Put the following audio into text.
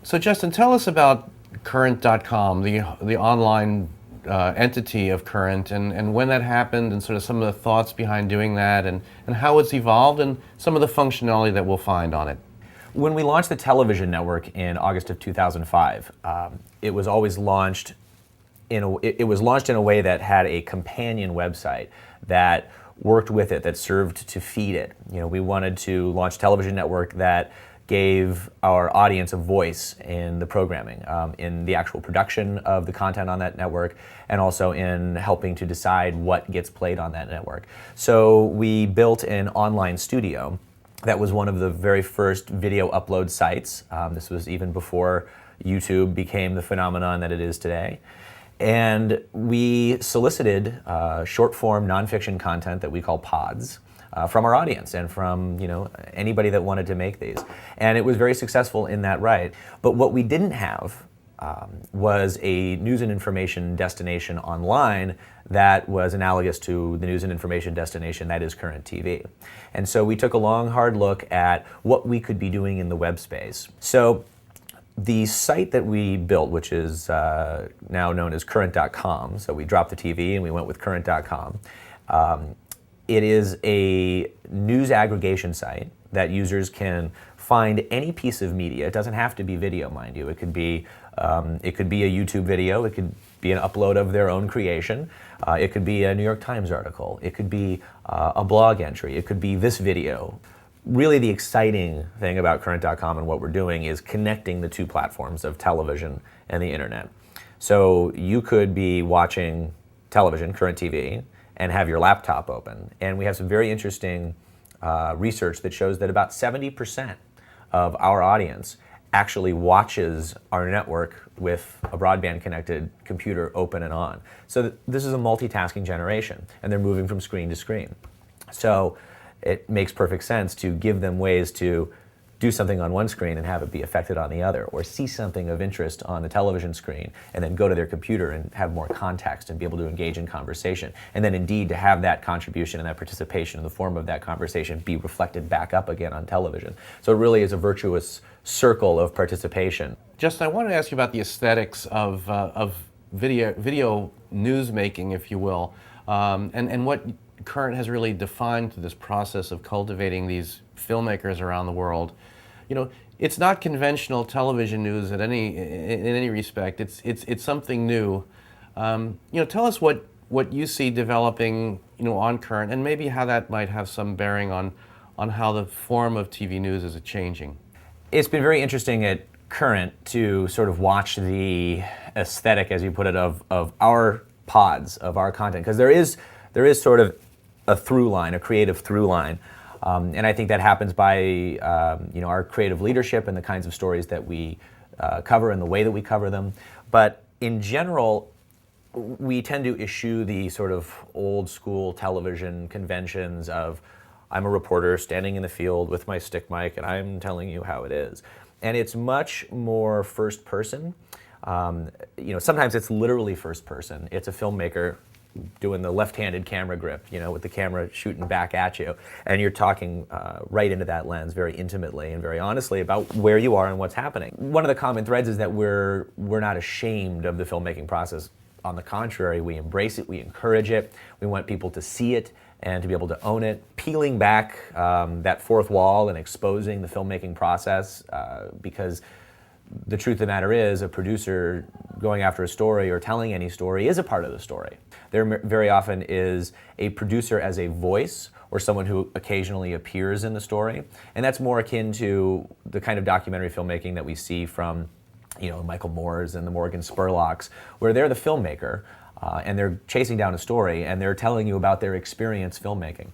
So Justin, tell us about current.com, the online entity of Current, and when that happened, and sort of some of the thoughts behind doing that, and how it's evolved, and some of the functionality that we'll find on it. When we launched the television network in August of 2005, it was always launched in a way that had a companion website that worked with it, that served to feed it. We wanted to launch a television network that gave our audience a voice in the programming, in the actual production of the content on that network, and also in helping to decide what gets played on that network. So we built an online studio that was one of the very first video upload sites. This was even before YouTube became the phenomenon that it is today. And we solicited short-form nonfiction content that we call pods from our audience and from anybody that wanted to make these. And it was very successful in that right. But what we didn't have was a news and information destination online that was analogous to the news and information destination that is Current TV. And so we took a long, hard look at what we could be doing in the web space. So the site that we built, which is now known as current.com, so we dropped the TV and we went with current.com. It is a news aggregation site that users can find any piece of media. It doesn't have to be video, mind you. It could be a YouTube video. It could be an upload of their own creation. It could be a New York Times article. It could be a blog entry. It could be this video. Really, the exciting thing about current.com and what we're doing is connecting the two platforms of television and the internet. So you could be watching television, Current TV, and have your laptop open. And we have some very interesting research that shows that about 70% of our audience actually watches our network with a broadband connected computer open and on. So this is a multitasking generation, and they're moving from screen to screen. So it makes perfect sense to give them ways to do something on one screen and have it be affected on the other, or see something of interest on the television screen and then go to their computer and have more context and be able to engage in conversation. And then indeed to have that contribution and that participation in the form of that conversation be reflected back up again on television. So it really is a virtuous circle of participation. Justin, I wanted to ask you about the aesthetics of video news making, if you will, and what Current has really defined through this process of cultivating these filmmakers around the world. It's not conventional television news in any respect. It's something new. Tell us what you see developing, on Current, and maybe how that might have some bearing on how the form of TV news is changing. It's been very interesting at Current to sort of watch the aesthetic, as you put it, of our pods, of our content, because there is sort of a through line, a creative through line. And I think that happens by our creative leadership and the kinds of stories that we cover and the way that we cover them. But in general, we tend to eschew the sort of old school television conventions of, I'm a reporter standing in the field with my stick mic and I'm telling you how it is. And it's much more first person. Sometimes it's literally first person. It's a filmmaker doing the left-handed camera grip, with the camera shooting back at you, and you're talking right into that lens very intimately and very honestly about where you are and what's happening. One of the common threads is that we're not ashamed of the filmmaking process. On the contrary, we embrace it, we encourage it, we want people to see it and to be able to own it. Peeling back that fourth wall and exposing the filmmaking process, because the truth of the matter is, a producer going after a story or telling any story is a part of the story. There very often is a producer as a voice or someone who occasionally appears in the story, and that's more akin to the kind of documentary filmmaking that we see from Michael Moore's and the Morgan Spurlocks, where they're the filmmaker and they're chasing down a story and they're telling you about their experience filmmaking.